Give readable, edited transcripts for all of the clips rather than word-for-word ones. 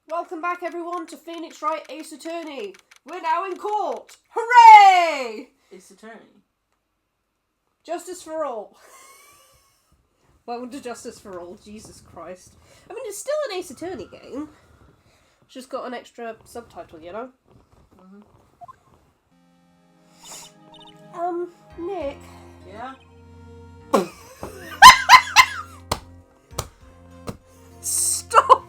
Welcome back, everyone, to Phoenix Wright Ace Attorney. We're now in court. Hooray! Ace Attorney. Justice for all. Welcome to Justice for All. Jesus Christ. I mean, it's still an Ace Attorney game. It's just got an extra subtitle, you know? Nick. Yeah? Stop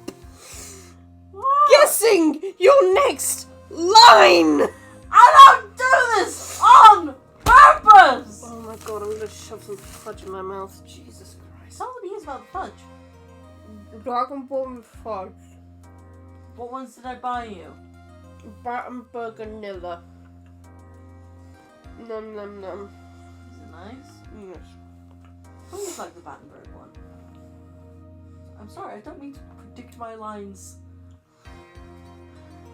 guessing your next line! I don't do this on purpose! Oh my god, I'm gonna shove some fudge in my mouth. Jesus Christ. Somebody is about fudge. Dragon Ball fudge. What ones did I buy you? Battenberg vanilla. Num num num. Is it nice? Yes. I always like the Battenberg one. I'm sorry, I don't mean to predict my lines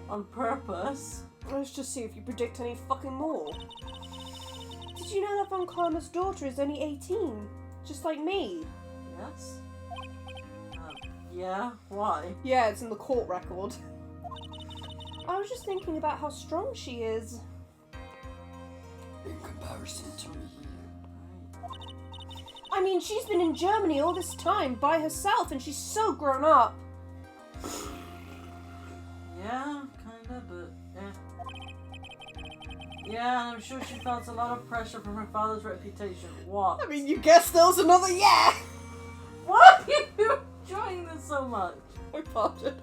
on purpose. Let's just see if you predict any fucking more. Did you know that Von Karma's daughter is only 18? Just like me. Yes? Yeah? Why? Yeah, it's in the court record. I was just thinking about how strong she is. In comparison to me. I mean, she's been in Germany all this time by herself and she's so grown up. Yeah, kinda, but yeah, and I'm sure she felt a lot of pressure from her father's reputation. What? I mean, you guessed there was another yeah! Why are you enjoying this so much? I pardon.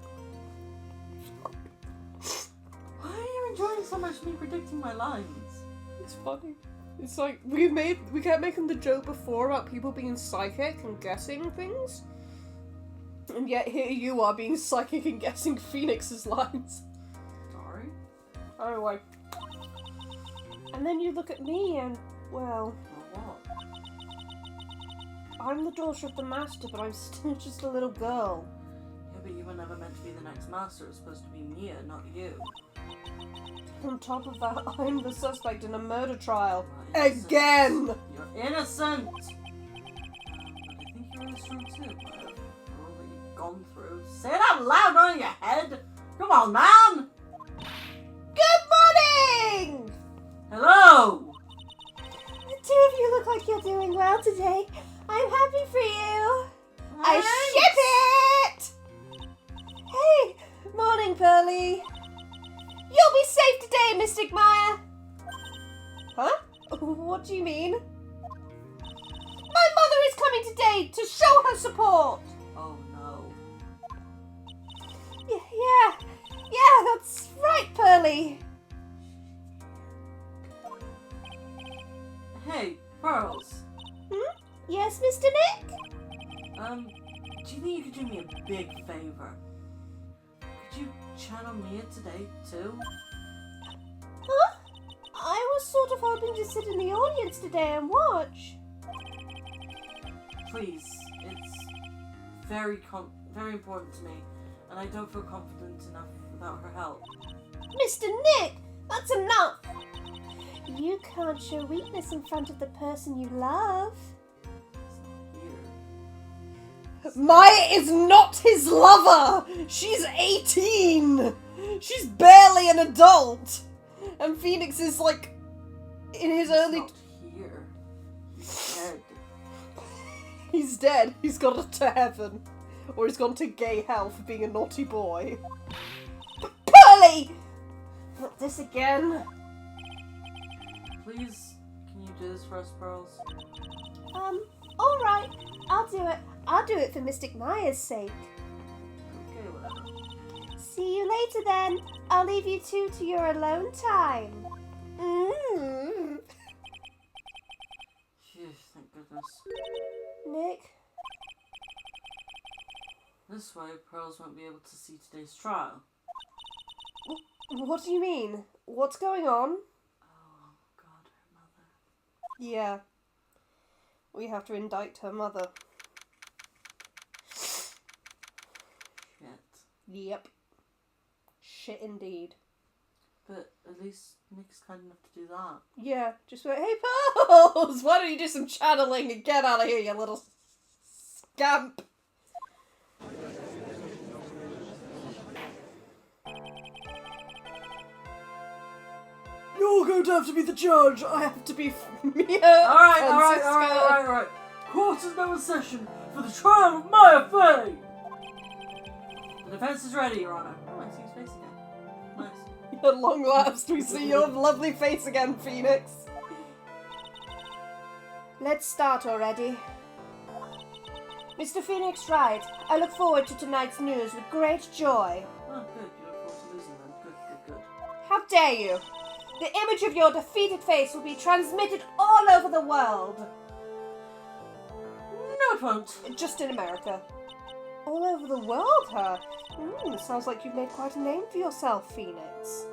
Why are you enjoying so much me predicting my lines? It's funny. It's like, we kept making the joke before about people being psychic and guessing things. And yet here you are being psychic and guessing Phoenix's lines. Sorry? Anyway. And then you look at me and, well, Or what? I'm the daughter of the master, but I'm still just a little girl. Yeah, but you were never meant to be the next master. It was supposed to be Mia, not you. On top of that, I'm the suspect in a murder trial. You're innocent. Again! You're innocent! But I think you're innocent too, but all that you've gone through. Say it out loud on your head! Come on, man! Good morning! Hello! The two of you look like you're doing well today. I'm happy for you. I ship it! Hey, morning, Pearly. You'll be safe today, Mystic Maya. Huh? What do you mean? My mother is coming today to show her support. Oh no. Yeah, that's right, Pearly. Hey, Pearls. Yes, Mr. Nick? Do you think you could do me a big favor? Could you channel Mia today, too? Huh? I was sort of hoping to sit in the audience today and watch. Please, it's very important to me, and I don't feel confident enough without her help. Mr. Nick, that's enough. You can't show weakness in front of the person you love. Maya is not his lover! She's 18! She's barely an adult! And Phoenix is like in his early... Not here. He's dead. He's dead. He's gone to heaven. Or he's gone to gay hell for being a naughty boy. Pearly! Not this again. Please, can you do this for us, Pearls? Alright. I'll do it. I'll do it for Mystic Maya's sake. Okay, whatever. See you later then. I'll leave you two to your alone time. Phew, thank goodness. Nick? This way, Pearls won't be able to see today's trial. What do you mean? What's going on? Oh, God, her mother. Yeah. We have to indict her mother. Shit. Yep. Shit indeed. But at least Nick's kind enough to do that. Yeah, just went, hey Pearls, why don't you do some channeling and get out of here, you little scamp. You're going to have to be the judge. I have to be Mia. Alright. Court is now in session for the trial of Maya Fey. The defense is ready, Your Honor. Oh, I see his face again. Nice. At long last, we see your lovely face again, Phoenix. Let's start already. Mr. Phoenix Wright, I look forward to tonight's news with great joy. Oh, good. You look forward to losing then. Good. How dare you! The image of your defeated face will be transmitted all over the world. No, it won't. Just in America. All over the world, huh? Sounds like you've made quite a name for yourself, Phoenix.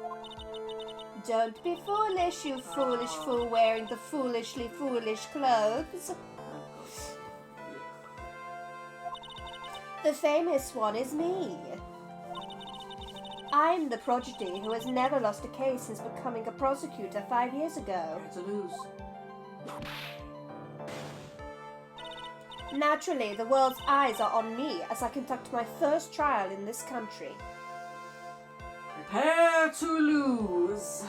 Don't be foolish, you foolish fool wearing the foolishly foolish clothes. The famous one is me. I'm the prodigy who has never lost a case since becoming a prosecutor 5 years ago. To lose. Naturally, the world's eyes are on me as I conduct my first trial in this country. Prepare to lose.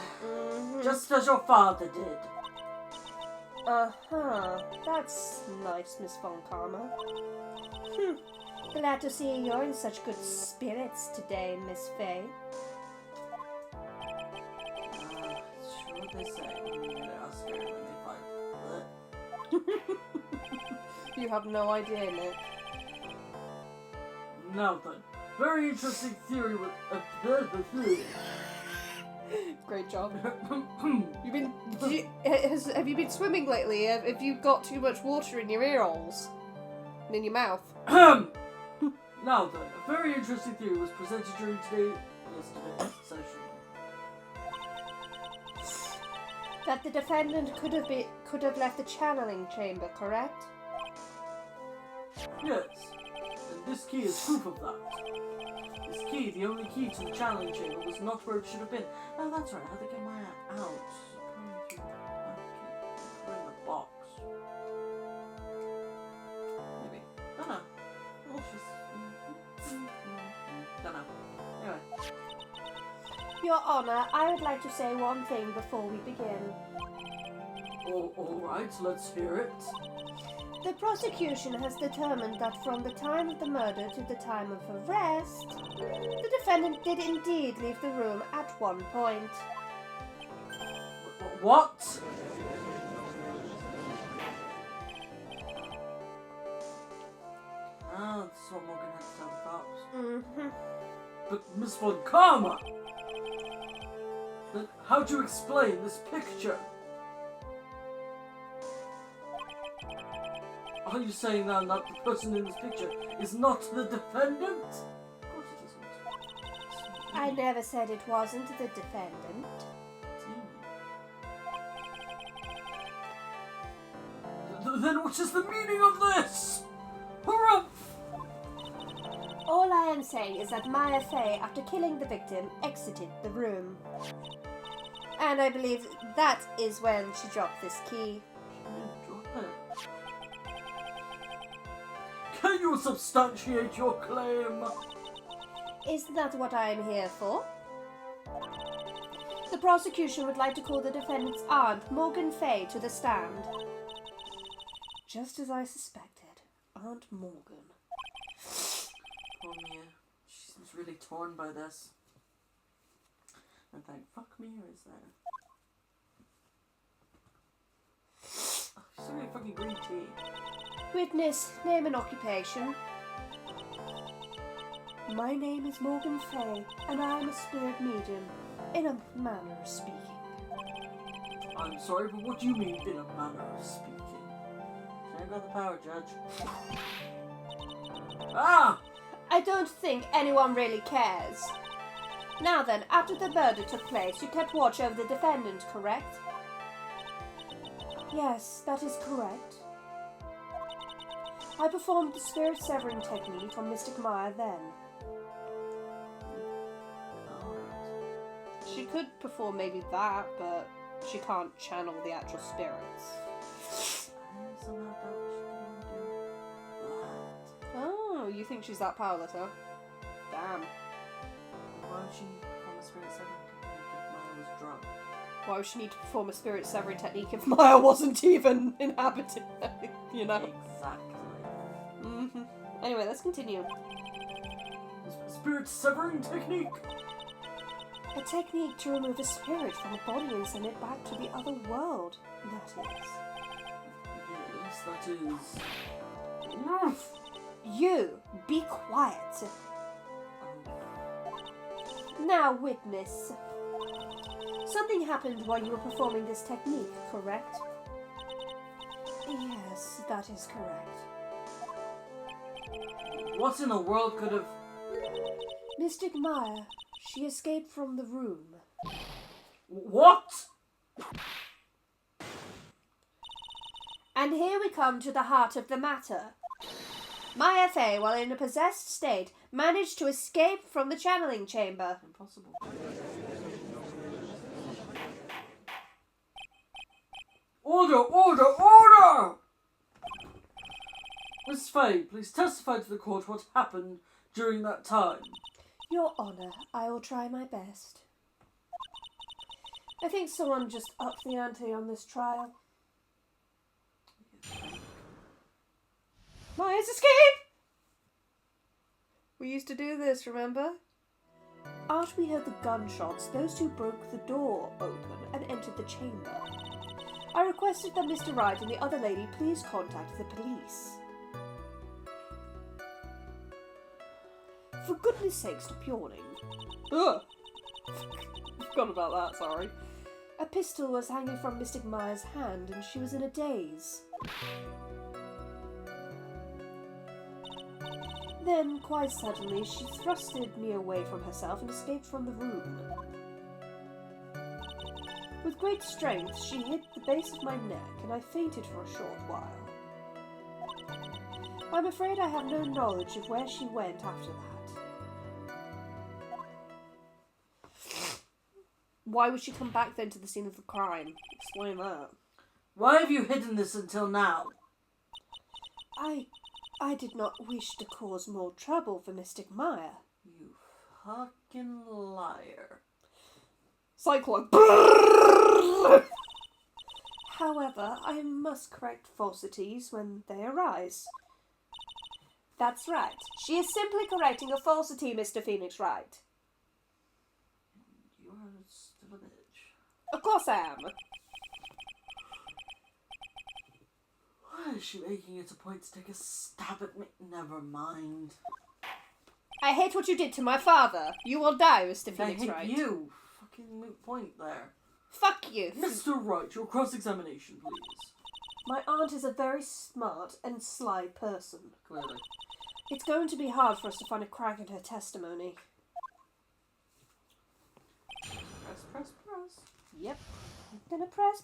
Just as your father did. That's nice, Miss Von Karma. Glad to see you're in such good spirits today, Miss Fey. Sure what they say when you get us scared when they fight. You have no idea, Nick. Now then, very interesting theory with Great job. Have you been swimming lately? Have you got too much water in your ear holes? And in your mouth? Now then, a very interesting theory was presented during yesterday's session. That the defendant could have left the channeling chamber, correct? Yes, and this key is proof of that. This key, the only key to the channeling chamber, was not where it should have been. Oh, that's right, how they get Maya out? Coming through put in the box. Maybe. Don't know. Well, don't know. Anyway. Your Honor, I would like to say one thing before we begin. Alright, let's hear it. The prosecution has determined that from the time of the murder to the time of arrest, the defendant did indeed leave the room at one point. What? Ah, that's what Morgan had to tell the cops. But Miss Von Karma! Then how do you explain this picture? Are you saying now that the person in this picture is not the defendant? Of course it isn't. I never said it wasn't the defendant. Then what is the meaning of this? Harumph! All I am saying is that Maya Fey, after killing the victim, exited the room. And I believe that is when she dropped this key. She didn't drop it. Can you substantiate your claim? Isn't that what I am here for? The prosecution would like to call the defendant's aunt, Morgan Fey, to the stand. Just as I suspected, Aunt Morgan. Poor Mia. She seems really torn by this. And thank fuck Mia is there. Oh, she's so many fucking green tea. Witness, name and occupation. My name is Morgan Fey, and I am a spirit medium, in a manner of speaking. I'm sorry, but what do you mean, in a manner of speaking? She ain't got the power, Judge. Ah! I don't think anyone really cares. Now then, after the murder took place, you kept watch over the defendant, correct? Yes, that is correct. I performed the spirit severing technique on Mystic Maya then. She could perform maybe that, but she can't channel the actual spirits. Oh, you think she's that powerless, huh? Damn. Why would she perform a spirit second if Maya was drunk? Why would she need to perform a spirit severing technique if Maya wasn't even inhabited? You know? Exactly. Mm-hmm. Anyway, let's continue. Spirit severing technique. A technique to remove a spirit from a body and send it back to the other world. That is. Yes, that is. You, be quiet. Now, witness. Something happened while you were performing this technique, correct? Yes, that is correct. What in the world could have... Mystic Maya, she escaped from the room. What? And here we come to the heart of the matter. Maya Fey, while in a possessed state, managed to escape from the channeling chamber. Impossible. Order! Order! Order! Miss Fey, please testify to the court what happened during that time. Your Honour, I will try my best. I think someone just upped the ante on this trial. Maya's escape! We used to do this, remember? After we heard the gunshots, those two broke the door open and entered the chamber. I requested that Mr. Wright and the other lady please contact the police. For goodness sake, stop yawning. Ugh! Forgot about that, sorry. A pistol was hanging from Mystic Maya's hand and she was in a daze. Then, quite suddenly, she thrusted me away from herself and escaped from the room. With great strength, she hit the base of my neck and I fainted for a short while. I'm afraid I have no knowledge of where she went after that. Why would she come back then to the scene of the crime? Explain that. Why have you hidden this until now? I did not wish to cause more trouble for Mystic Maya. You fucking liar. Cyclone. However, I must correct falsities when they arise. That's right. She is simply correcting a falsity, Mr. Phoenix Wright. You are still a bitch. Of course I am. Why is she making it a point to take a stab at me? Never mind. I hate what you did to my father. You will die, Mr. I Phoenix hate Wright. you. Fucking moot point there. Fuck you. Mr. Wright, your cross-examination, please. My aunt is a very smart and sly person. Clearly. It's going to be hard for us to find a crack in her testimony. Press, press, press. Yep. I'm gonna press.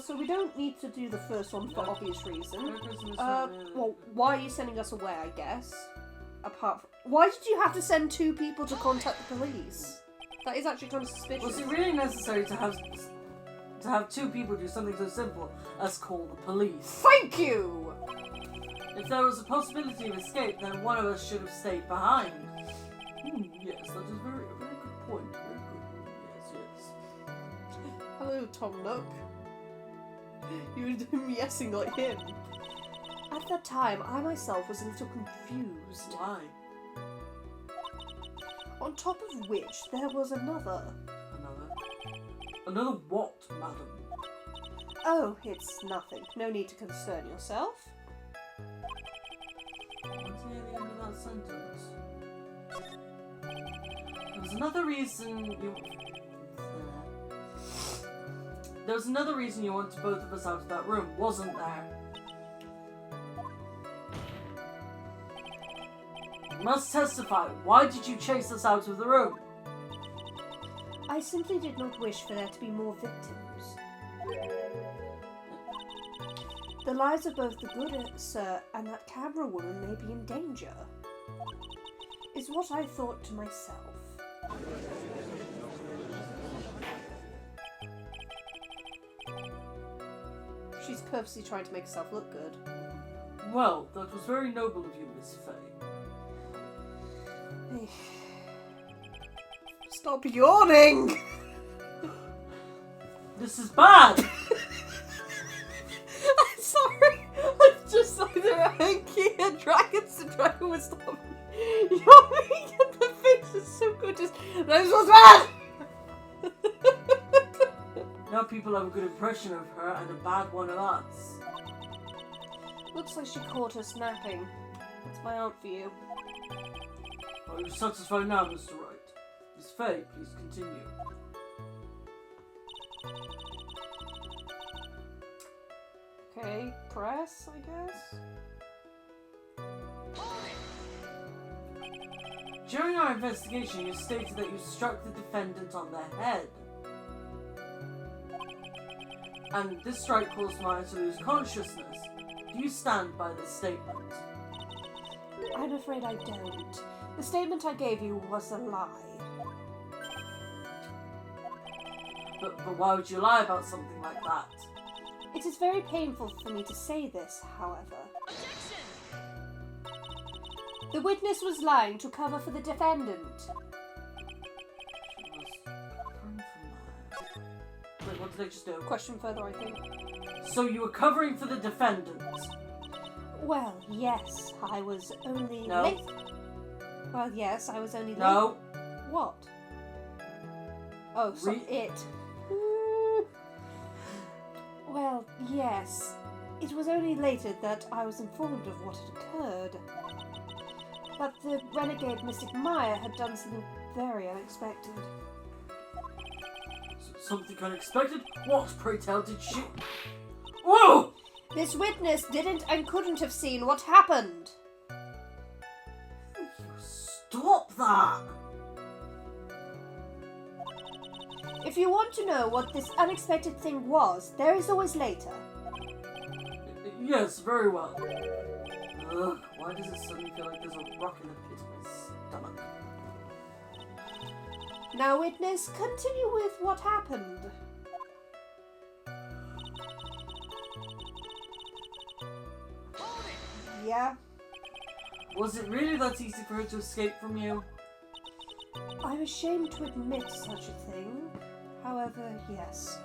So we don't need to do the first one for obvious reason. Well, why are you sending us away, I guess? Apart from... Why did you have to send two people to contact the police? That is actually kind of suspicious. Was it really necessary to have two people do something so simple as call the police? Thank you! If there was a possibility of escape, then one of us should have stayed behind. Yes, that is a very good point. Very good. Yes. Hello, Tom Nook. You were yesing like him. At that time, I myself was a little confused. Why? On top of which, there was another. Another what, madam? Oh, it's nothing. No need to concern yourself. What's near the end of that sentence? There was another reason you... There was another reason you wanted both of us out of that room, wasn't there? You must testify. Why did you chase us out of the room? I simply did not wish for there to be more victims. The lives of both the good sir and that camera woman may be in danger, is what I thought to myself. She's purposely trying to make herself look good. Well, that was very noble of you, Miss Fey. Stop yawning! This is bad! I'm sorry. I'm just either a hanky and dragons the dragon was stop yawning and the face is so good. Just this was bad! Now people have a good impression of her and a bad one of us. Looks like she caught us napping. That's my aunt for you. Are you satisfied now, Mr. Wright? Miss Faye, please continue. Okay, press, I guess? During our investigation, you stated that you struck the defendant on the head. And this strike caused Maya to lose consciousness. Do you stand by this statement? I'm afraid I don't. The statement I gave you was a lie. But why would you lie about something like that? It is very painful for me to say this, however. The witness was lying to cover for the defendant. Wait, what did I just do? Question further, I think. So you were covering for the defendant? Well, yes, I was only No. late. Well, yes, I was only No. late. What? Oh, so it. Well, yes. It was only later that I was informed of what had occurred. But the renegade Mystic Maya had done something very unexpected. Something unexpected? What, pray tell, did she... Whoa! This witness didn't and couldn't have seen what happened. Stop that! If you want to know what this unexpected thing was, there is always later. Yes, very well. Ugh, why does it suddenly feel like there's a rock in the pit of my stomach? Now, witness, continue with what happened. Yeah? Was it really that easy for her to escape from you? I'm ashamed to admit such a thing. However, yes.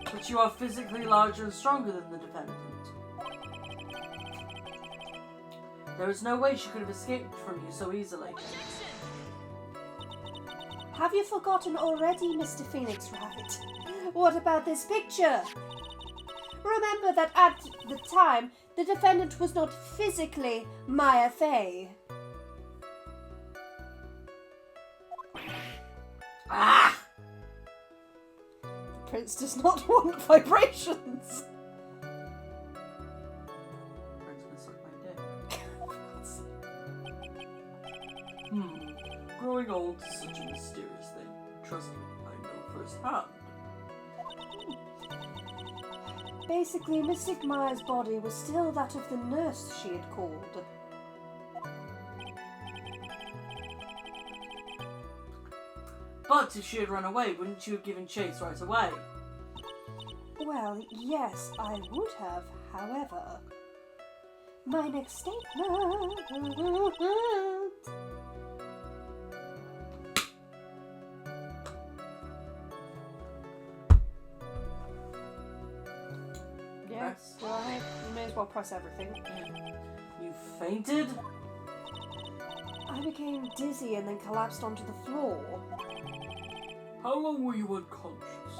But you are physically larger and stronger than the defendant. There is no way she could have escaped from you so easily. Have you forgotten already, Mr. Phoenix Wright? What about this picture? Remember that at the time, the defendant was not physically Maya Fey. Ah! The prince does not want vibrations. Growing old is such a mysterious thing. Trust me, I know firsthand. Basically, Mystic Maya's body was still that of the nurse she had called. But if she had run away, wouldn't you have given chase right away? Well, yes, I would have, however. My next statement... Yes, go ahead. You may as well press everything. You fainted? I became dizzy and then collapsed onto the floor. How long were you unconscious?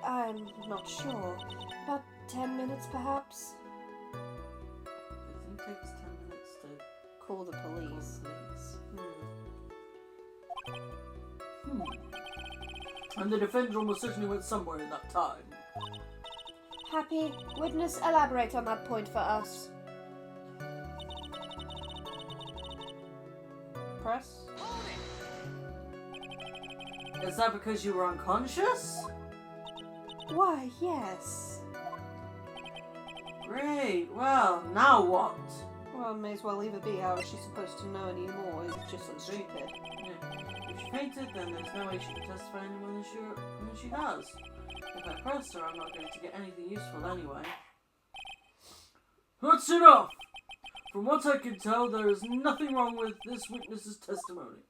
I'm not sure. About 10 minutes, perhaps? It takes 10 minutes to Call the police. And the defender almost certainly went somewhere in that time. Happy, witness, elaborate on that point for us. Press. Is that because you were unconscious? Why, yes. Great, well, now what? Well, may as well leave it be. How is she supposed to know anymore? It's just so stupid. Yeah. If she fainted, then there's no way she can testify any more than she does. If I press her, I'm not going to get anything useful anyway. That's enough! From what I can tell, there is nothing wrong with this witness's testimony.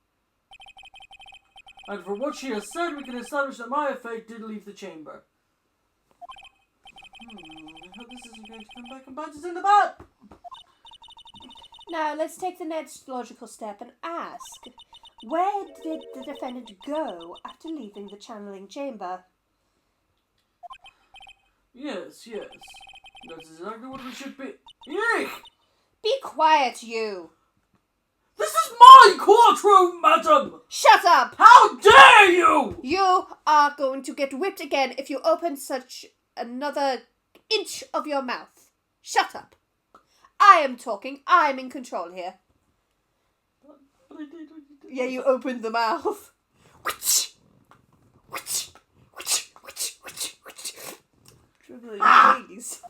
And from what she has said, we can establish that Maya Fey did leave the chamber. I hope this isn't going to come back and bite us in the butt! Now, let's take the next logical step and ask, where did the defendant go after leaving the channeling chamber? Yes. That's exactly what we should be. Eek! Be quiet, you! This is my courtroom, madam! Shut up! How dare you! You are going to get whipped again if you open such another inch of your mouth. Shut up. I am talking. I'm in control here. But I did what you did. Yeah, you opened the mouth. Dribbling babies.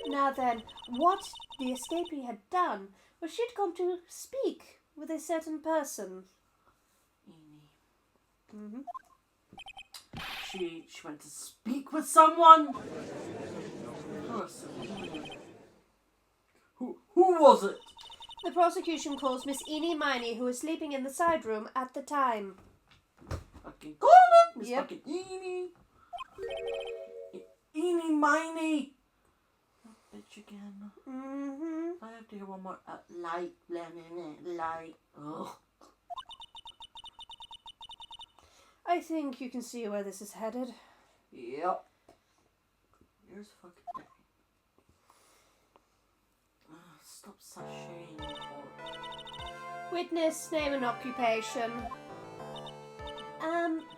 Now then, what the escapee had done was she'd gone to speak with a certain person. Amy. She went to speak with someone? Person. Who was it? The prosecution calls Miss Eenie Miney, who was sleeping in the side room at the time. Fucking call it! Miss Yep. fucking Eenie. Eenie Miney. That bitch again. Mm-hmm. I have to hear one more. Light. Ugh. I think you can see where this is headed. Yep. Here's fucking day. Stop sashaying. Witness, name and occupation.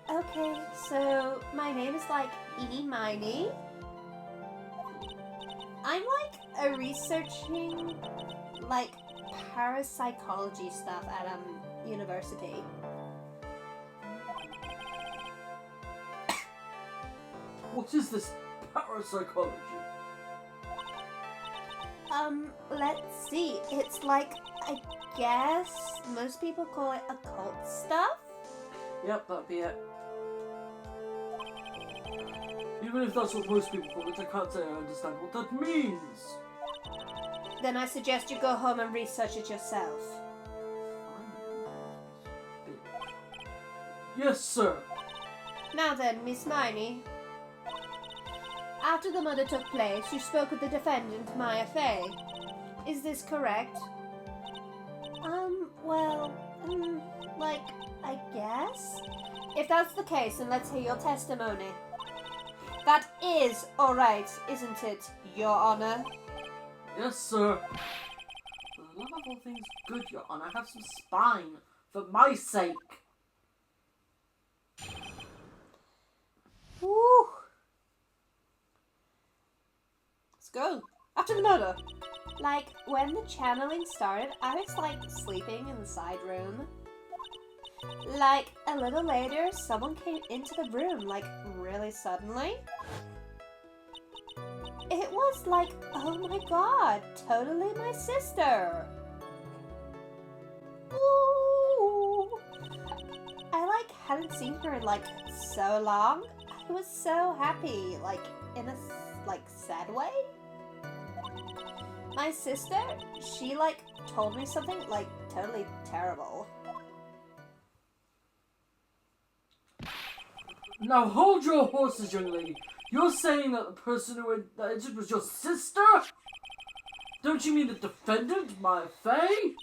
Okay, so my name is like Eenie Miney. I'm like researching like parapsychology stuff at university. What is this parapsychology? Let's see. It's like, I guess most people call it occult stuff. Yep, that'd be it. Even if that's what most people call it, I can't say I understand what that means. Then I suggest you go home and research it yourself. Yes, sir. Now then, Miss Miney. After the murder took place, you spoke with the defendant, Maya Fey. Is this correct? Like, I guess? If that's the case, then let's hear your testimony. That is alright, isn't it, Your Honor? Yes, sir. For the love of all things good, Your Honor, have some spine. For my sake. Woo! Let's go. After the murder. Like, when the channeling started, I was, like, sleeping in the side room. Like, a little later, someone came into the room, like, really suddenly. It was like, oh my god, totally my sister. Ooh. I, like, hadn't seen her in, like, so long. I was so happy, like, in a, like, sad way. My sister, she, like, told me something, like, totally terrible. Now hold your horses, young lady. You're saying that the person who entered was your sister? Don't you mean the defendant, Maya Fey?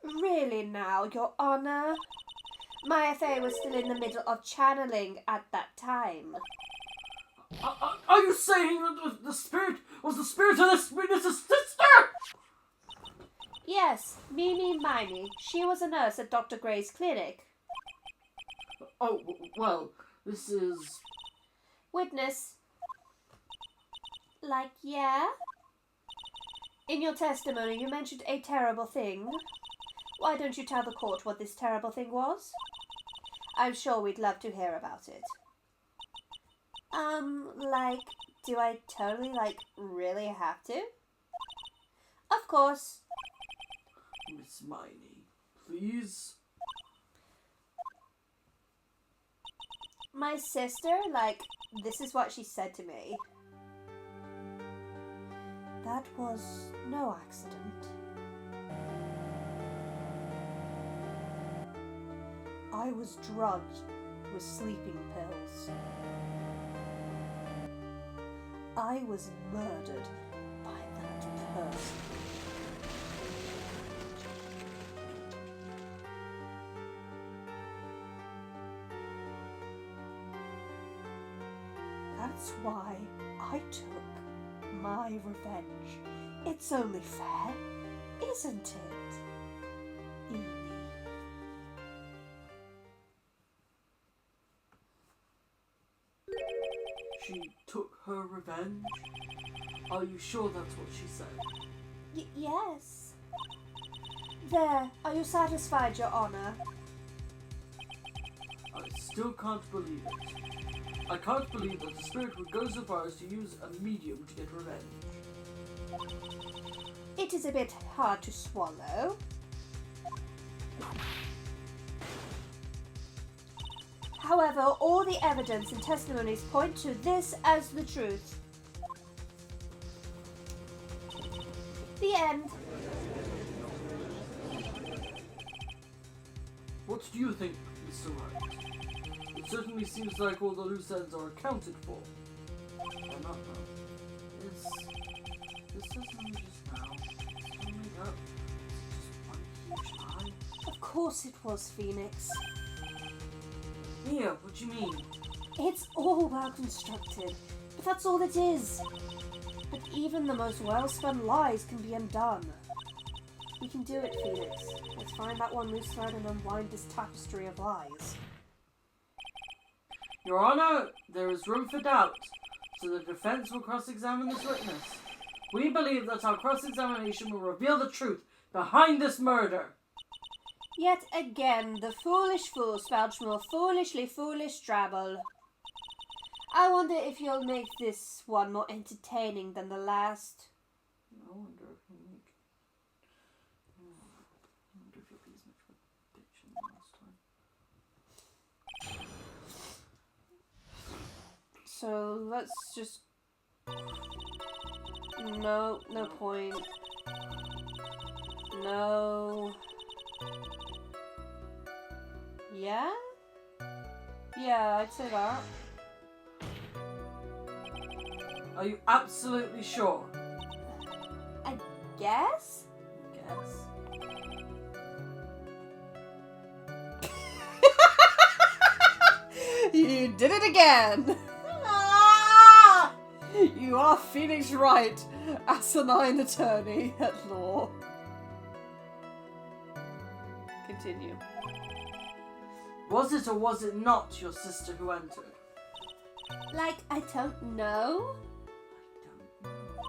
Really now, Your Honor? Maya Fey was still in the middle of channeling at that time. Are you saying that the spirit was the spirit of this witness's sister? Yes, Mimi Miney. She was a nurse at Dr. Gray's clinic. Oh, well, this is... Witness. Like, yeah? In your testimony, you mentioned a terrible thing. Why don't you tell the court what this terrible thing was? I'm sure we'd love to hear about it. Like, do I totally, like, really have to? Of course. Miss Miney, please? My sister, like, this is what she said to me. That was no accident. I was drugged with sleeping pills. I was murdered by that person. That's why I took my revenge. It's only fair, isn't it, Evie? She took her revenge? Are you sure that's what she said? Yes. There, are you satisfied, Your Honor? I still can't believe it. I can't believe that the spirit would go so far as to use a medium to get revenge. It is a bit hard to swallow. However, all the evidence and testimonies point to this as the truth. The end. What do you think, Mr. Wright? It certainly seems like all the loose ends are accounted for. Or not, though. This doesn't only just now. It's all made up. It's just one huge lie. Of course it was, Phoenix. Mia, what do you mean? It's all well constructed, but that's all it is. But even the most well-spun lies can be undone. We can do it, Phoenix. Let's find that one loose thread and unwind this tapestry of lies. Your Honor, there is room for doubt, so the defense will cross-examine this witness. We believe that our cross-examination will reveal the truth behind this murder. Yet again, the foolish fool spouts more foolishly foolish drabble. I wonder if you'll make this one more entertaining than the last. I wonder if you'll be as much of a bitch as last time. So let's just... No point. No. Yeah? Yeah, I'd say that. Are you absolutely sure? I guess? You did it again! Ah! You are Phoenix Wright, asinine attorney at law. Continue. Was it or was it not your sister who entered? Like, I don't know. I don't know.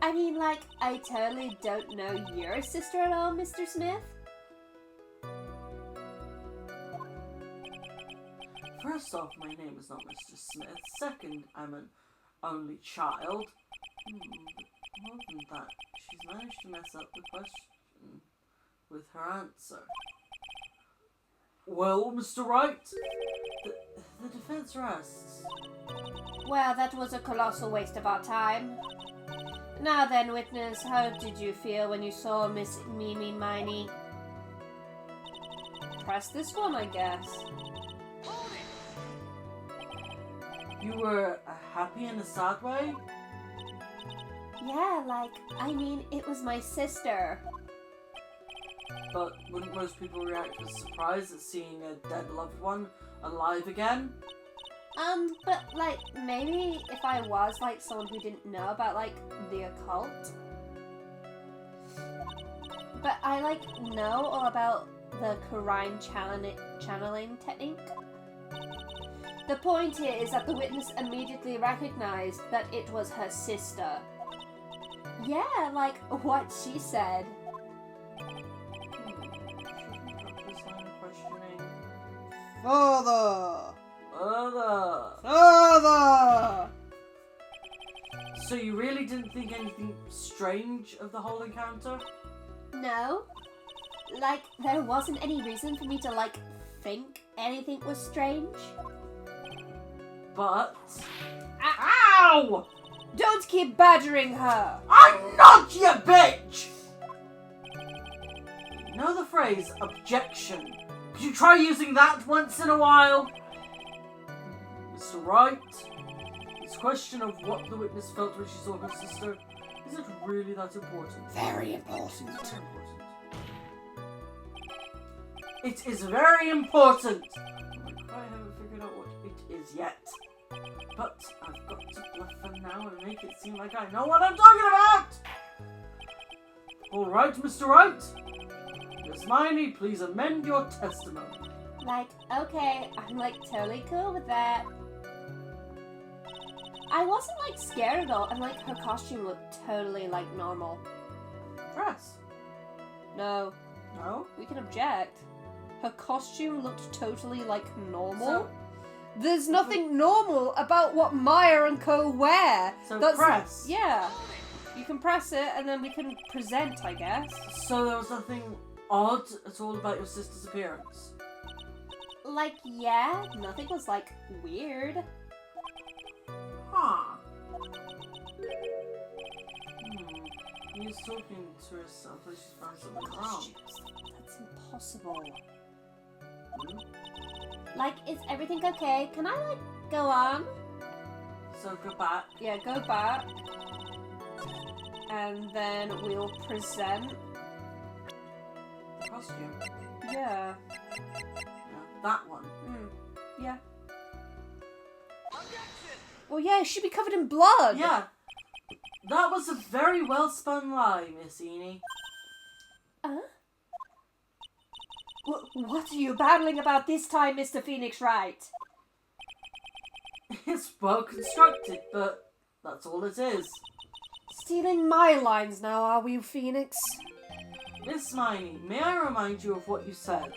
I mean, like, I totally don't know your sister at all, Mr. Smith. First off, my name is not Mr. Smith. Second, I'm an only child. But more than that, she's managed to mess up the question with her answer. Well, Mr. Wright, the defense rests. Well, that was a colossal waste of our time. Now then, witness, how did you feel when you saw Miss Mimi Miney? Press this one, I guess. You were happy in a sad way? Yeah, like, I mean, it was my sister. But wouldn't most people react with surprise at seeing a dead loved one alive again? But, like, maybe if I was, like, someone who didn't know about, like, the occult. But I, like, know all about the Quran channeling technique. The point here is that the witness immediately recognized that it was her sister. Yeah, like, what she said. Further! So you really didn't think anything strange of the whole encounter? No. Like, there wasn't any reason for me to, like, think anything was strange. But... Ow! Don't keep badgering her! Ah! I'm not, you bitch! You know the phrase, objection. Could you try using that once in a while? Mr. Wright, this question of what the witness felt when she saw her sister, is it really that important? Very important. It's very important. It is very important. I haven't figured out what it is yet. But I've got to bluff them now and make it seem like I know what I'm talking about! Alright, Mr. Wright. Miss Miney, please amend your testimony. Like, okay, I'm like totally cool with that. I wasn't like scared at all, and like her costume looked totally like normal. Dress. No, No? we can object. Her costume looked totally like normal. So, There's nothing normal about what Maya and Co wear. so That's- press. Yeah. You can press it and then we can present, I guess. So there was nothing odd at all about your sister's appearance? Like, yeah, nothing was like weird. Huh. She's talking to herself like she's found something wrong. That's impossible. Hmm? Like, is everything okay? Can I, like, go on? So go back. Yeah, go back. And then we'll present. The costume. Yeah. Yeah, that one. Yeah. Well, yeah, she'd be covered in blood. Yeah. That was a very well spun lie, Miss Eni. What are you babbling about this time, Mr. Phoenix Wright? It's well constructed, but that's all it is. Stealing my lines now, are we, Phoenix? Miss Miney, may I remind you of what you said?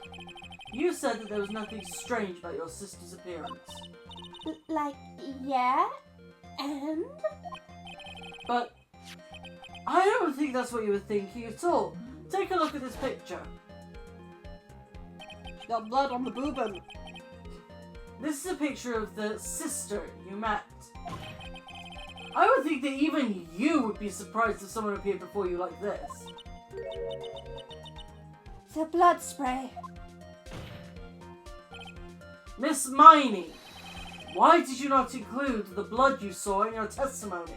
You said that there was nothing strange about your sister's appearance. Like, yeah? And? But I don't think that's what you were thinking at all. Take a look at this picture. Got blood on the boobin. This is a picture of the sister you met. I would think that even you would be surprised if someone appeared before you like this. The blood spray. Miss Miney, why did you not include the blood you saw in your testimony?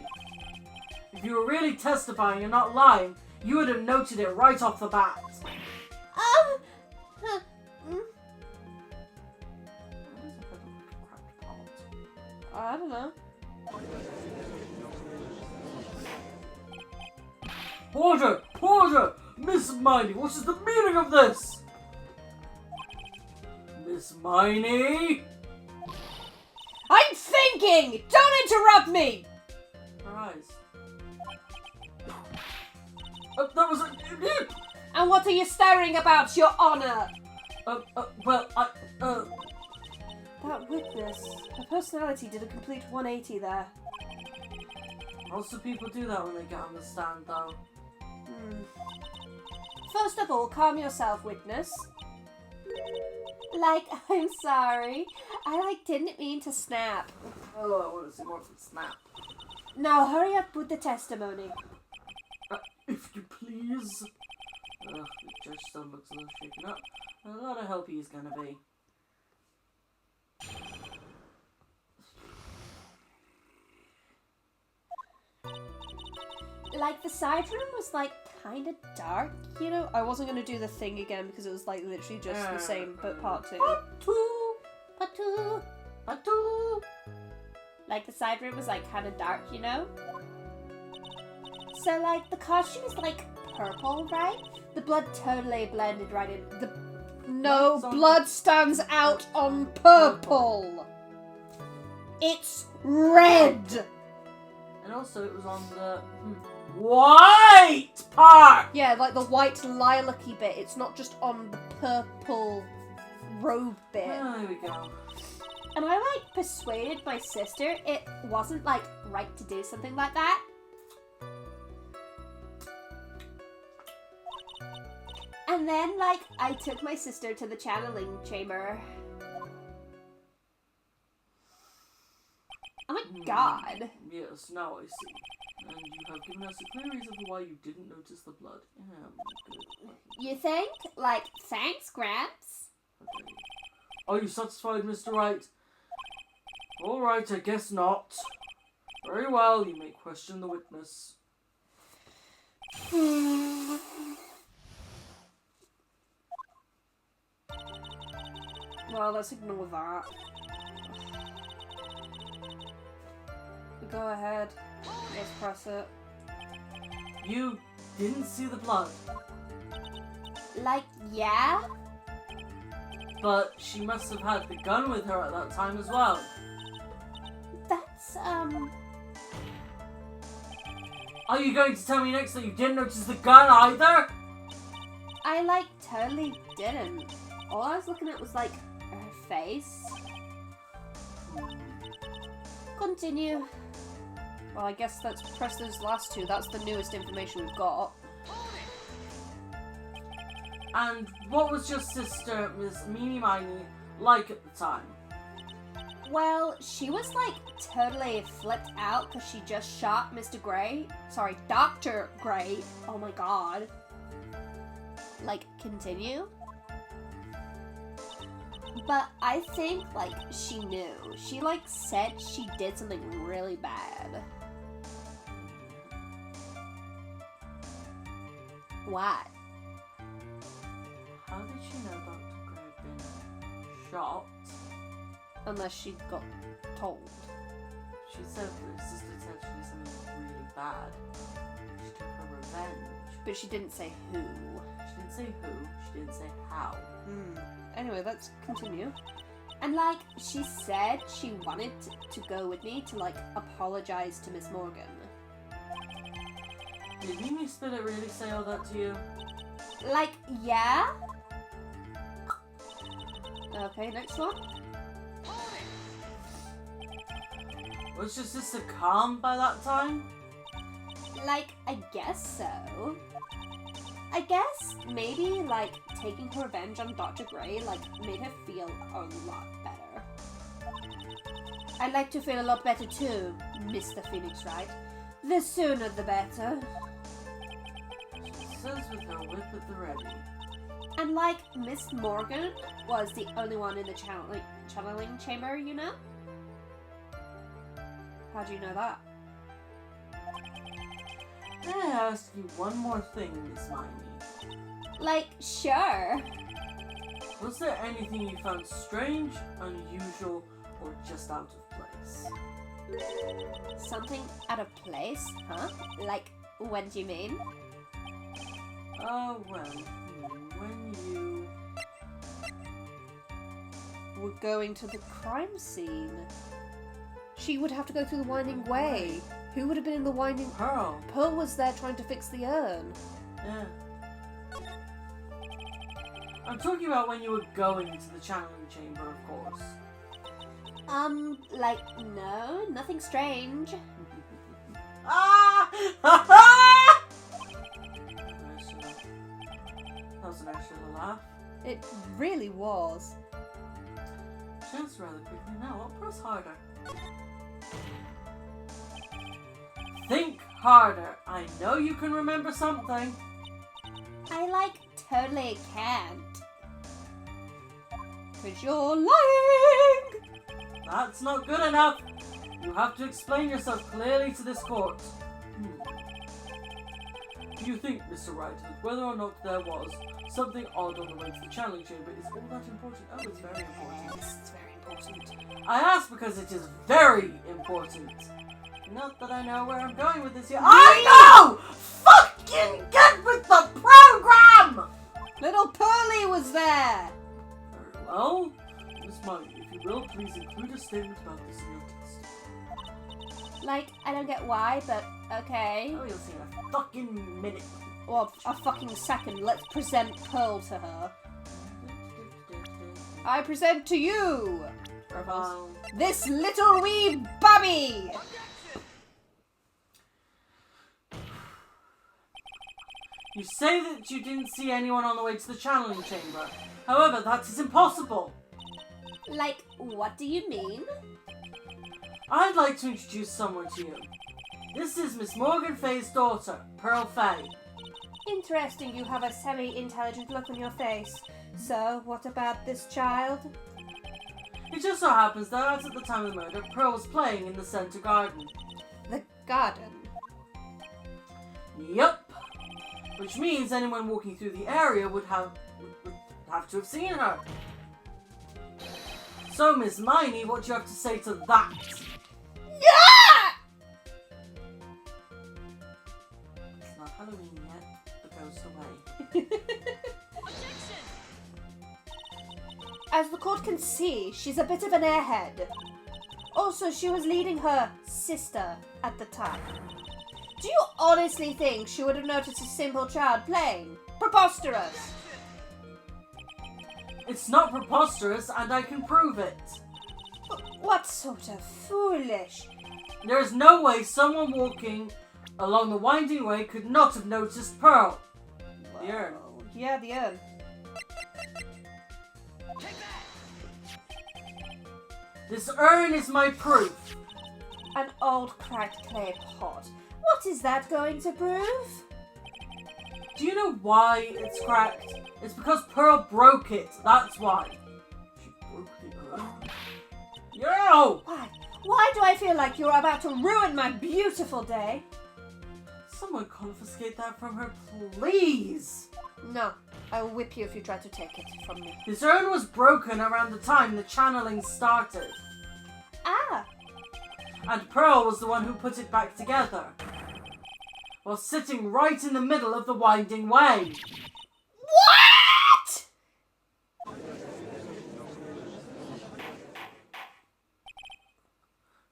If you were really testifying and not lying, you would have noted it right off the bat. I don't know. Porter! Porter! Miss Miney, what is the meaning of this? Miss Miney? I'm thinking! Don't interrupt me! Her eyes. That was a... And what are you staring about, Your Honor? That witness, her personality did a complete 180 there. Lots of people do that when they get on the stand, though. First of all, calm yourself, witness. Like, I'm sorry. I, didn't mean to snap. Oh, I want to see more from Snap. Now, hurry up with the testimony. If you please. The judge still looks a little shaken up. A lot of help he's gonna be. Like, the side room was, kind of dark, you know? I wasn't going to do the thing again because it was, literally just the same, but part two. Part two. Like, the side room was, kind of dark, you know? So, the costume is, purple, right? The blood totally blended right in. No, blood stands out on purple. It's red. And also it was on the white part! Yeah, the white lilac-y bit. It's not just on the purple robe bit. Oh, there we go. And I, persuaded my sister it wasn't, right to do something like that. And then, I took my sister to the channeling chamber. Oh my god. Yes, now I see. And you have given us a clear reason for why you didn't notice the blood. Good. You think? Like, thanks, Gramps? Okay. Are you satisfied, Mr. Wright? Alright, I guess not. Very well, you may question the witness. Well, let's ignore that. Go ahead. Let's press it. You didn't see the blood, Like, yeah? but she must have had the gun with her at that time as well. That's, Are you going to tell me next that you didn't notice the gun either? I, like, totally didn't. All I was looking at was, like, her face. Continue. Well, I guess let's press those last two. That's the newest information we've got. And what was your sister, Miss Meanie Miney, like at the time? Well, she was, like, totally flipped out because she just shot Mr. Gray. Sorry, Dr. Gray. Oh my god. Like, continue? But I think, like, she knew. She, like, said she did something really bad. What? How did she know Dr. Gray had been shot? Unless she got told. She said that her sister said she did something really bad. She took her revenge. But she didn't say who. She didn't say who, she didn't say how. Anyway, let's continue. And, like, she said she wanted to go with me to, like, apologize to Miss Morgan. Did Mimi Spinner really say all that to you? Like, yeah? Okay, next one. Was your sister calm by that time? Like, I guess so. I guess maybe, like, taking her revenge on Dr. Gray, like, made her feel a lot better. I'd like to feel a lot better too, Mr. Phoenix Wright. The sooner the better. She says with her whip at the ready. And, like, Miss Morgan was the only one in the channeling chamber, you know? How do you know that? May I ask you one more thing, Miss Miney? Like, sure. Was there anything you found strange, unusual, or just out of place? Something out of place, huh? Like, when do you mean? When you... We're going to the crime scene. She would have to go through the Winding Way. Who would have been in the Winding... Pearl. Pearl was there trying to fix the urn. Yeah. I'm talking about when you were going to the channeling chamber, of course. Like, no, nothing strange. Ah! That was an extra little laugh. It really was. Chance rather quickly now. I'll press harder. Think harder. I know you can remember something. I, like, totally can't. 'Cause you're lying! That's not good enough. You have to explain yourself clearly to this court. Do you think, Mr. Wright, that whether or not there was something odd on the way to the channeling chamber is all that important? Oh, it's very important. Yes, it's very important. I ask because it is very important. Not that I know where I'm going with this yet. I know! Fucking get with the program! Little Pearly was there! Very well. Miss Miney, if you will, please include a statement about this in your test. Like, I don't get why, but okay. Oh, you'll see in a fucking minute. Or a fucking second. Let's present Pearl to her. I present to you this little wee babby! You say that you didn't see anyone on the way to the channeling chamber. However, that is impossible. Like, what do you mean? I'd like to introduce someone to you. This is Miss Morgan Fay's daughter, Pearl Fay. Interesting you have a semi-intelligent look on your face. So, what about this child? It just so happens that at the time of the murder, Pearl was playing in the center garden. The garden. Yup. Which means anyone walking through the area would have to have seen her. So, Miss Miney, what do you have to say to that? Yeah! It's not Halloween yet. The ghost away. As the court can see, she's a bit of an airhead. Also, she was leading her sister at the time. Do you honestly think she would have noticed a simple child playing? Preposterous! It's not preposterous, and I can prove it. What sort of foolish? There is no way someone walking along the winding way could not have noticed Pearl. The urn. Yeah, the urn. This urn is my proof. An old cracked clay pot. What is that going to prove? Do you know why it's cracked? It's because Pearl broke it. That's why. She broke the urn? Yo! Why? Why do I feel like you're about to ruin my beautiful day? Someone confiscate that from her, please. No, I will whip you if you try to take it from me. This urn was broken around the time the channeling started. Ah! And Pearl was the one who put it back together. While sitting right in the middle of the winding way. What?!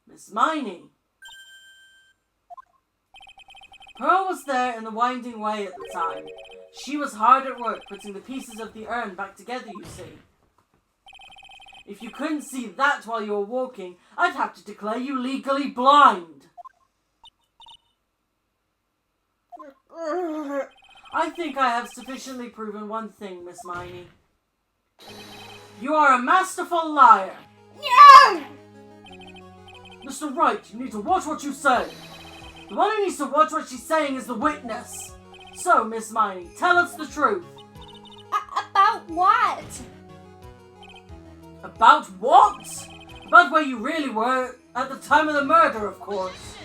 Miss Miney. Pearl was there in the winding way at the time. She was hard at work putting the pieces of the urn back together, you see. If you couldn't see that while you were walking, I'd have to declare you legally blind. I think I have sufficiently proven one thing, Miss Miney. You are a masterful liar. No! Mr. Wright, you need to watch what you say. The one who needs to watch what she's saying is the witness. So, Miss Miney, tell us the truth. About what? About what? About where you really were at the time of the murder, of course.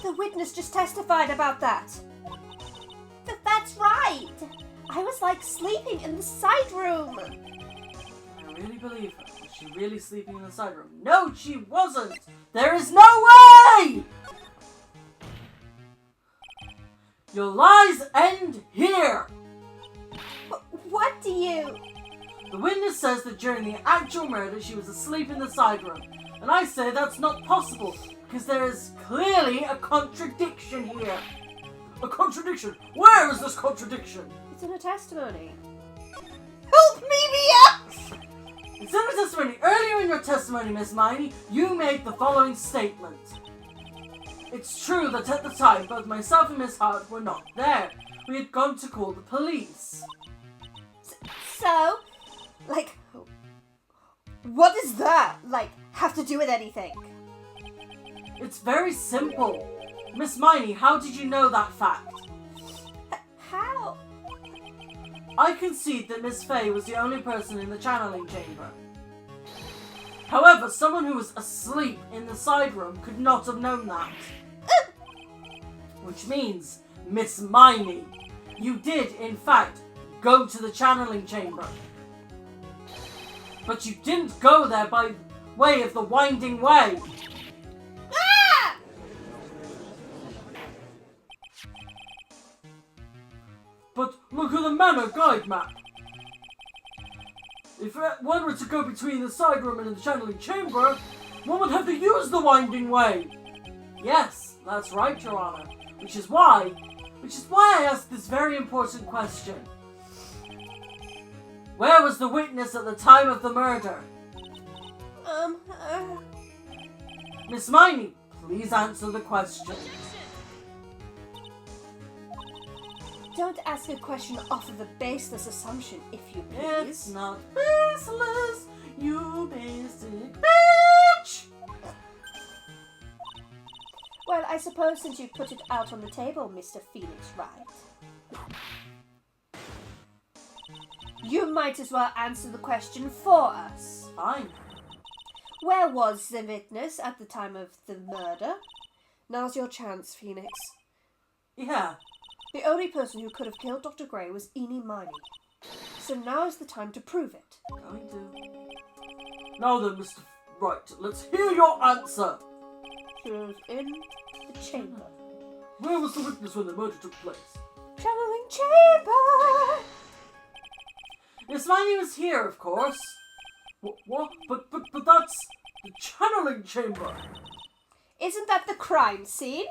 The witness just testified about that. That's right. I was like sleeping in the side room. I really believe her. Was she really sleeping in the side room? No, she wasn't. There is no way! Your lies end here. What do you... The witness says that during the actual murder she was asleep in the side room. And I say that's not possible because there is clearly a contradiction here. A contradiction? Where is this contradiction? It's in a testimony. Help me up! It's in the testimony. Earlier in your testimony, Miss Miney, you made the following statement. It's true that at the time, both myself and Miss Hart were not there. We had gone to call the police. So, like, what does that, like, have to do with anything? It's very simple. Miss Miney, how did you know that fact? How? I concede that Miss Fay was the only person in the channeling chamber. However, someone who was asleep in the side room could not have known that. Which means, Miss Miney, you did, in fact, go to the channeling chamber. But you didn't go there by way of the winding way. Ah! But look at the manor guide map. If one were to go between the side room and the channeling chamber, one would have to use the winding way. Yes, that's right, Your Honor. Which is why I asked this very important question. Where was the witness at the time of the murder? Miss Miney, please answer the question. Don't ask a question off of a baseless assumption, if you please. It's not baseless, you basic bitch! Well, I suppose since you put it out on the table, Mr. Phoenix Wright, you might as well answer the question for us. Fine. Where was the witness at the time of the murder? Now's your chance, Phoenix. Yeah. The only person who could have killed Dr. Gray was Eenie Miney. So now is the time to prove it. Going to. Now then, Mr. Wright, let's hear your answer. She was in the chamber. Where was the witness when the murder took place? Channeling chamber! Miss Miney was here, of course. What? But that's the channeling chamber. Isn't that the crime scene?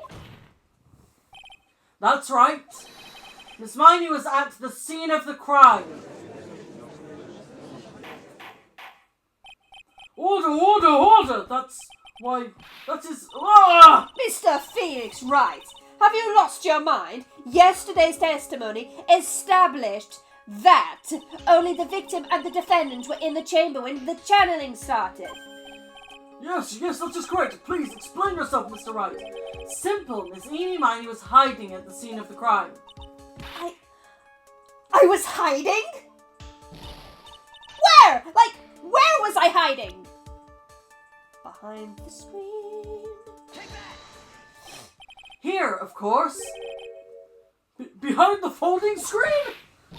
That's right. Miss Miney was at the scene of the crime. Order! That is... Ah! Mr. Phoenix Wright, have you lost your mind? Yesterday's testimony established that only the victim and the defendant were in the chamber when the channeling started. Yes, that is correct. Please explain yourself, Mr. Wright. Simple, Miss Eenie Miney was hiding at the scene of the crime. I was hiding? Where? Where was I hiding? Behind the screen. Here, of course. Behind the folding screen?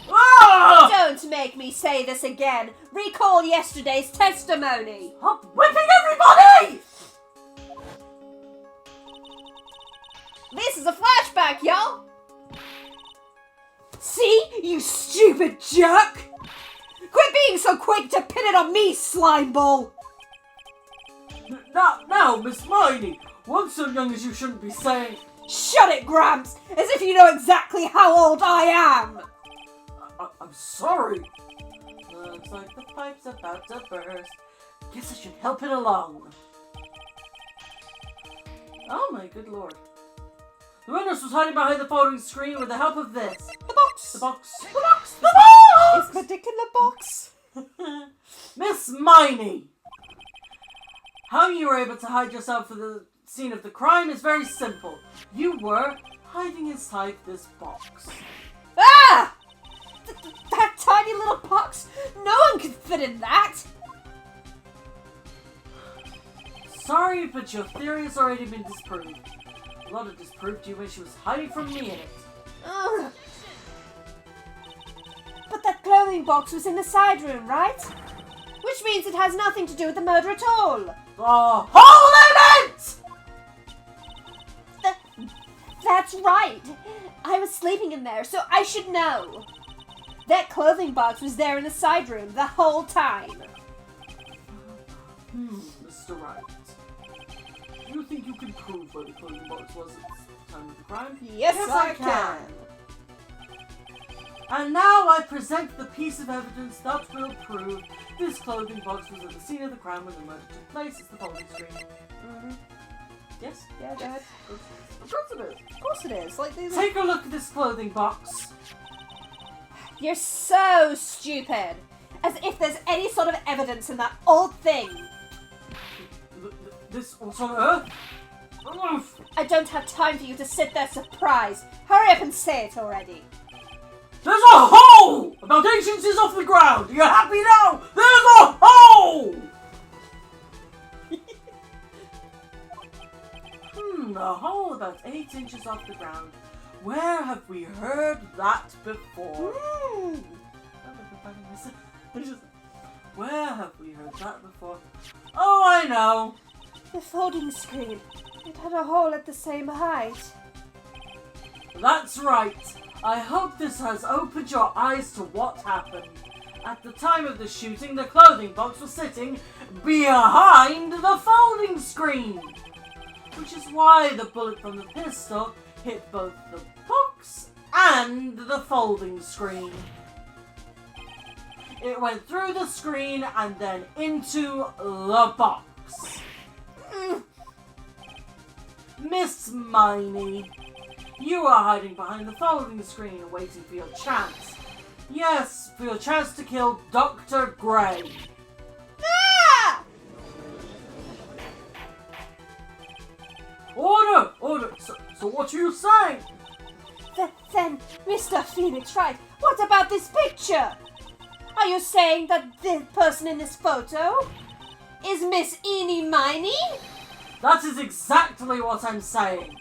Ah! Don't make me say this again. Recall yesterday's testimony. Stop whipping everybody! This is a flashback, y'all. See, you stupid jerk. Quit being so quick to pin it on me, slimeball. Now, Miss Miney, once so young as you shouldn't be saying... Shut it, Gramps, as if you know exactly how old I am. I'm sorry. Looks like the pipe's about to burst. Guess I should help it along. Oh my good lord. The witness was hiding behind the folding screen with the help of this. The box. The box. The box. The box. It's particular box. Miss Miney! How you were able to hide yourself for the scene of the crime is very simple. You were hiding inside this box. Ah! That tiny little box? No one could fit in that! Sorry, but your theory has already been disproved. A lot of disproved you when she was hiding from me in it. Ugh. But that clothing box was in the side room, right? Which means it has nothing to do with the murder at all. The hole in it! That's right. I was sleeping in there, so I should know. That clothing box was there in the side room the whole time. Mr. Wright. Do you think you can prove where the clothing box was at the time of the crime? Yes, I can. And now I present the piece of evidence that will prove this clothing box was at the scene of the crime when the murder took place. It's the folding screen. Mm-hmm. Yes? Yeah, go ahead. Of course it is. Of course it is. Like these. Take a look at this clothing box. You're so stupid. As if there's any sort of evidence in that old thing. This what's on Earth? Oof. I don't have time for you to sit there surprised. Hurry up and say it already. There's a hole about 8 inches off the ground. Are you happy now? There's a hole. A hole about 8 inches off the ground. Where have we heard that before? Where have we heard that before? Oh, I know. The folding screen. It had a hole at the same height. That's right. I hope this has opened your eyes to what happened. At the time of the shooting, the clothing box was sitting behind the folding screen. Which is why the bullet from the pistol hit both the box and the folding screen. It went through the screen and then into the box. Miss Miney, you are hiding behind the folding screen waiting for your chance. Yes, for your chance to kill Dr. Gray. Ah! Order! So what are you saying? Then, Mr. Phoenix Wright, what about this picture? Are you saying that the person in this photo is Miss Eenie Miney? That is exactly what I'm saying.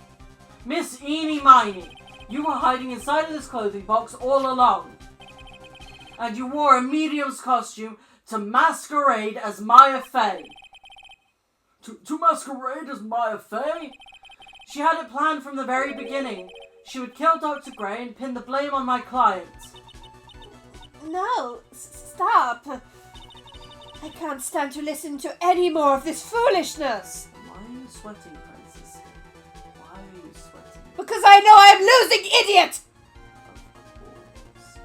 Miss Eenie Miney, you were hiding inside of this clothing box all along. And you wore a medium's costume to masquerade as Maya Fey. To masquerade as Maya Fey? She had it planned from the very beginning. She would kill Dr. Gray and pin the blame on my client. No, stop. I can't stand to listen to any more of this foolishness. Why are you sweating, Princess? Why are you sweating? Because I know I'm losing, idiot! Of course.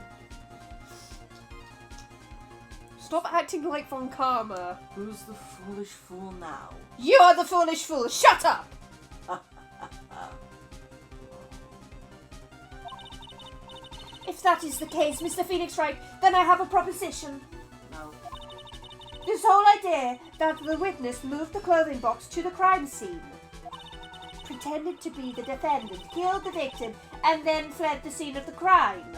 Stop acting like Von Karma. Who's the foolish fool now? You are the foolish fool. Shut up! If that is the case, Mr. Phoenix Wright, then I have a proposition. No. This whole idea that the witness moved the clothing box to the crime scene, pretended to be the defendant, killed the victim, and then fled the scene of the crime.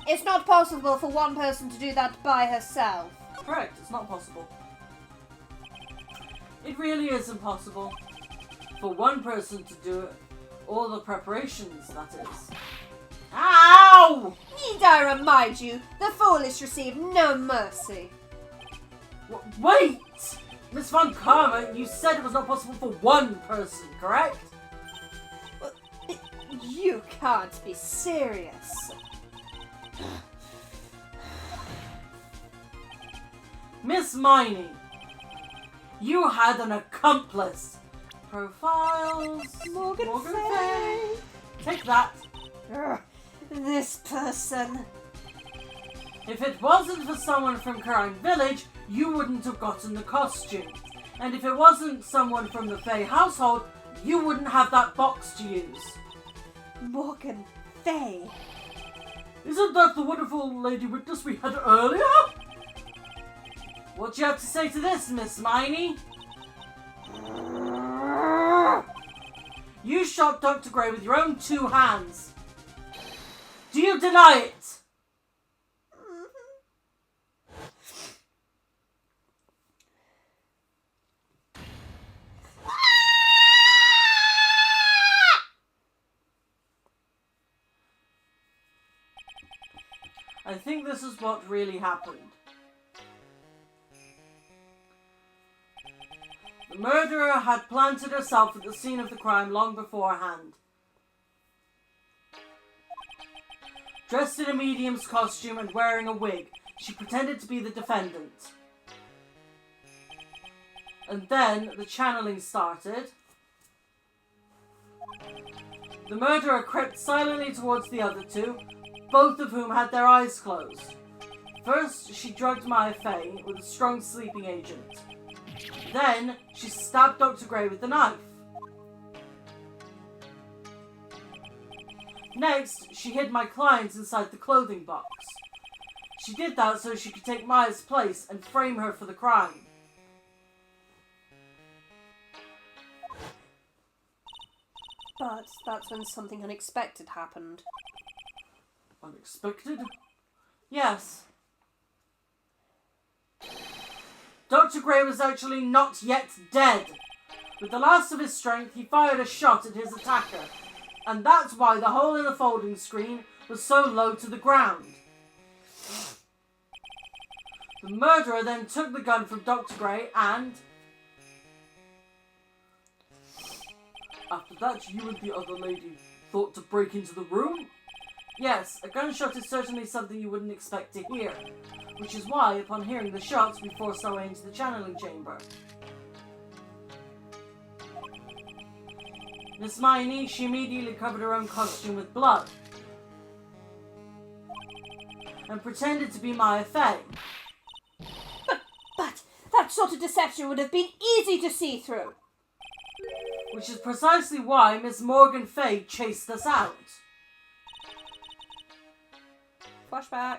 It's not possible for one person to do that by herself. Correct, it's not possible. It really is impossible for one person to do it. All the preparations, that is. Ow! Need I remind you, the foolish receive no mercy. Wait! Miss Von Karma, you said it was not possible for one person, correct? You can't be serious. Miss Miney, you had an accomplice. Profiles. Morgan Fay. Fay. Take that. This person. If it wasn't for someone from Crime Village, you wouldn't have gotten the costume. And if it wasn't someone from the Fay household, you wouldn't have that box to use. Morgan Fay. Isn't that the wonderful lady witness we had earlier? What do you have to say to this, Miss Miney? You shot Dr. Gray with your own 2 hands. Do you deny it? I think this is what really happened. The murderer had planted herself at the scene of the crime long beforehand. Dressed in a medium's costume and wearing a wig, she pretended to be the defendant. And then the channeling started. The murderer crept silently towards the other 2, both of whom had their eyes closed. First, she drugged Maya Fey with a strong sleeping agent. Then, she stabbed Dr. Gray with the knife. Next, she hid my client inside the clothing box. She did that so she could take Maya's place and frame her for the crime. But that's when something unexpected happened. Unexpected? Yes. Dr. Gray was actually not yet dead. With the last of his strength, he fired a shot at his attacker. And that's why the hole in the folding screen was so low to the ground. The murderer then took the gun from Dr. Gray and... After that, you and the other lady thought to break into the room? Yes, a gunshot is certainly something you wouldn't expect to hear. Which is why, upon hearing the shots, we forced our way into the channeling chamber. Miss Miney, she immediately covered her own costume with blood. And pretended to be Maya Fey. But that sort of deception would have been easy to see through. Which is precisely why Miss Morgan Fay chased us out. Flashback.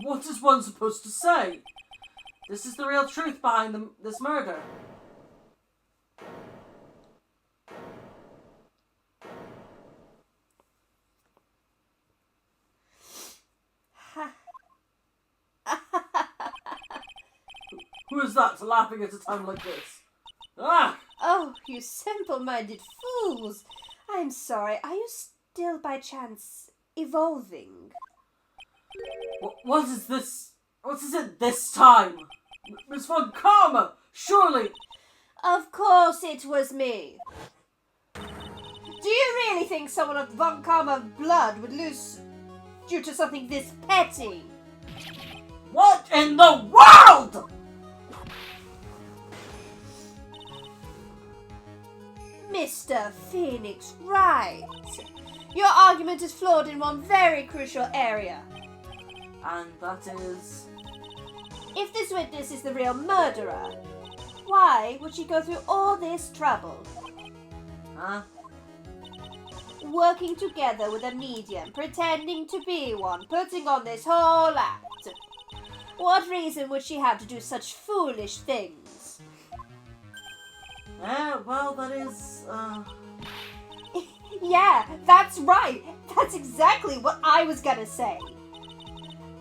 What is one supposed to say? This is the real truth behind this murder. Who is that laughing at a time like this? Ah! Oh, you simple-minded fools! I'm sorry, are you still by chance evolving? What is this? What is it this time? Miss Von Karma! Surely! Of course it was me. Do you really think someone of Von Karma blood would lose due to something this petty? What in the world? Mr. Phoenix Wright, your argument is flawed in one very crucial area. And that is... If this witness is the real murderer, why would she go through all this trouble? Huh? Working together with a medium, pretending to be one, putting on this whole act. What reason would she have to do such foolish things? Well, that is, Yeah, that's right. That's exactly what I was gonna say.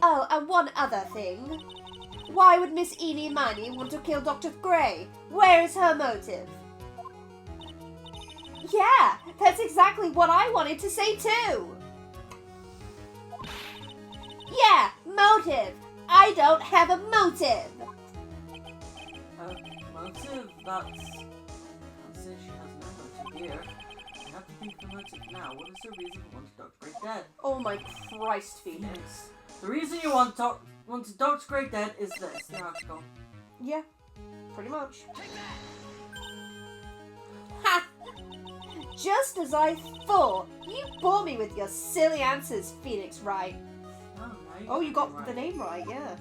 Oh, and one other thing. Why would Miss Eenie Miney want to kill Dr. Gray? Where is her motive? Yeah, that's exactly what I wanted to say too. Yeah, motive. I don't have a motive. Motive? I'd say she has no motive here. I have to think of the motive now. What is the reason for wanting Dr. Gray dead? Oh my Christ, Phoenix. The reason you wanted Dr. Gray dead is this, the article. Yeah, pretty much. Ha! Just as I thought. You bore me with your silly answers, Phoenix Wright. Oh, You got the name right, yeah.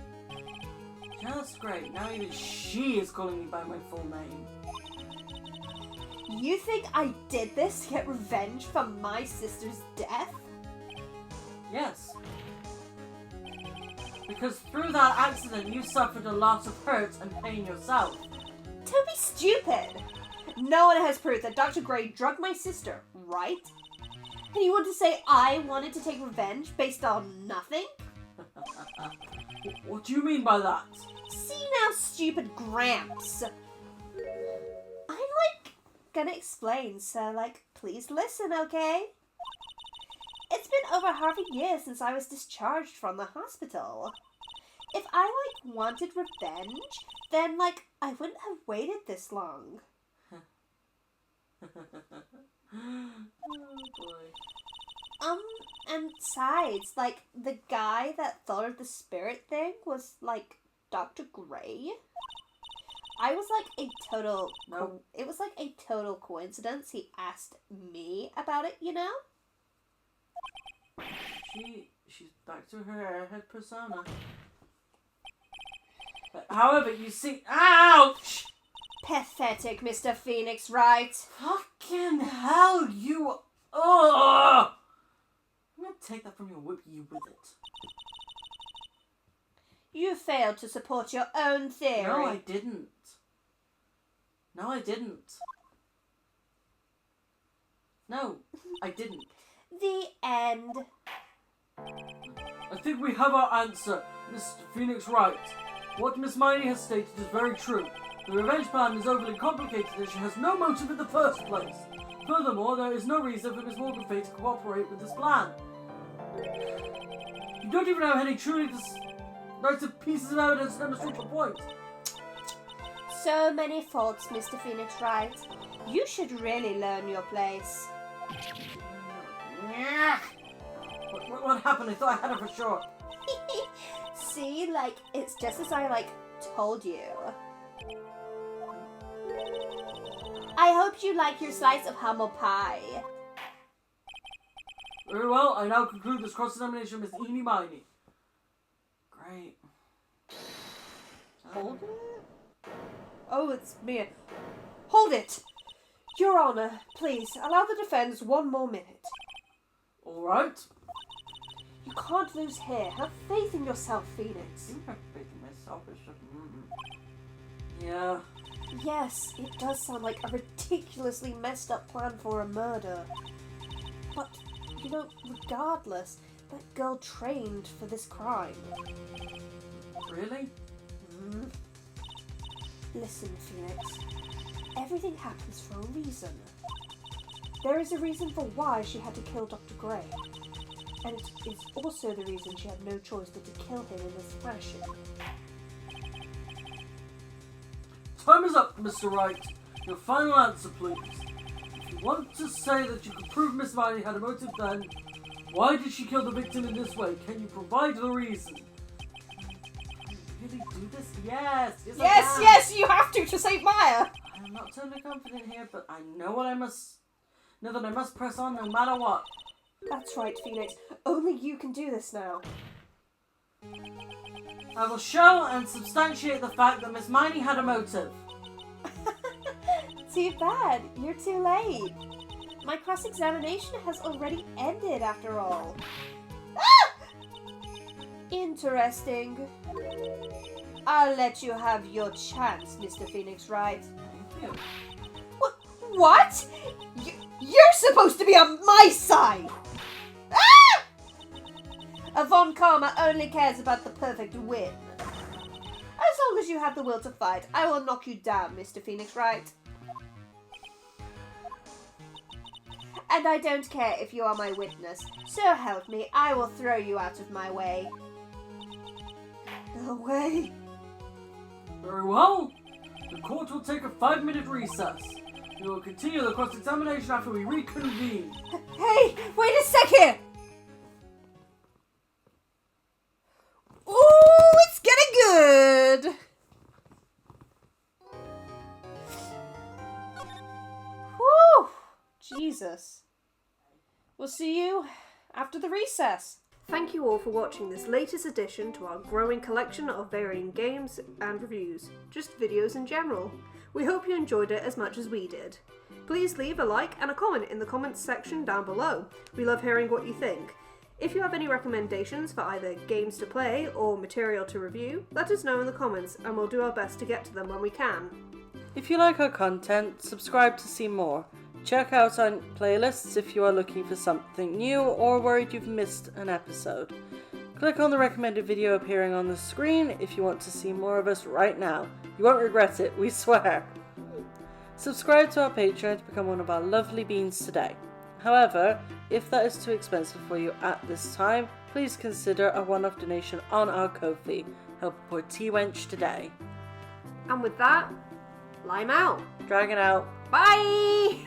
Just great. Now even she is calling me by my full name. You think I did this to get revenge for my sister's death? Yes. Because through that accident you suffered a lot of hurt and pain yourself. Don't be stupid! No one has proof that Dr. Gray drugged my sister, right? And you want to say I wanted to take revenge based on nothing? What do you mean by that? See now, stupid Gramps. I'm, gonna explain, so, please listen, okay? It's been over half a year since I was discharged from the hospital. If I, wanted revenge, then, I wouldn't have waited this long. Oh boy. And besides, the guy that thought of the spirit thing was, Dr. Gray. I was, a total... No. It was, a total coincidence. He asked me about it, you know? She's back to her airhead persona. However, you see... Ouch! Pathetic, Mr. Phoenix Wright. Fucking hell, you... Ugh! I'm gonna take that from you and whip you with it. You failed to support your own theory. No, I didn't. No, I didn't. No, I didn't. The end. I think we have our answer, Mr. Phoenix Wright. What Miss Miney has stated is very true. The revenge plan is overly complicated and she has no motive in the first place. Furthermore, there is no reason for Miss Morganfay to cooperate with this plan. You don't even have any truly decisive pieces of evidence to demonstrate your point. So many faults, Mr. Phoenix Wright. You should really learn your place. What happened? I thought I had it for sure. See, it's just as I, told you. I hope you like your slice of humble pie. Very well, I now conclude this cross-examination with Eenie Miney. Great. Hold it? Oh, it's me. Hold it! Your Honor, please, allow the defense 1 more minute. Alright. You can't lose here. Have faith in yourself, Phoenix. You have faith in myself. It's just... Yeah. Yes, it does sound like a ridiculously messed up plan for a murder. But, you know, regardless, that girl trained for this crime. Really? Listen, Phoenix. Everything happens for a reason. There is a reason for why she had to kill Dr. Gray. And it is also the reason she had no choice but to kill him in this fashion. Time is up, Mr. Wright. Your final answer, please. If you want to say that you could prove Miss Miley had a motive, then why did she kill the victim in this way? Can you provide the reason? Can you really do this? Yes! Yes, you have to save Maya! I'm not totally confident here, but I know what I must... know that I must press on no matter what. That's right, Phoenix. Only you can do this now. I will show and substantiate the fact that Miss Miney had a motive. Too bad. You're too late. My cross-examination has already ended, after all. Ah! Interesting. I'll let you have your chance, Mr. Phoenix Wright. Thank you. What? You're supposed to be on my side! Ah! A Von Karma only cares about the perfect win. As long as you have the will to fight, I will knock you down, Mr. Phoenix Wright. And I don't care if you are my witness. So help me, I will throw you out of my way. Away. Very well. The court will take a 5-minute recess. We will continue the cross-examination after we reconvene. Hey, wait a second! Ooh, it's getting good! Whew, Jesus. We'll see you after the recess. Thank you all for watching this latest addition to our growing collection of varying games and reviews, just videos in general. We hope you enjoyed it as much as we did. Please leave a like and a comment in the comments section down below. We love hearing what you think. If you have any recommendations for either games to play or material to review, let us know in the comments and we'll do our best to get to them when we can. If you like our content, subscribe to see more. Check out our playlists if you are looking for something new or worried you've missed an episode. Click on the recommended video appearing on the screen if you want to see more of us right now. You won't regret it, we swear. Subscribe to our Patreon to become one of our lovely beans today. However, if that is too expensive for you at this time, please consider a one-off donation on our Ko-fi. Help a poor tea-wench today. And with that, lime out. Dragon out. Bye!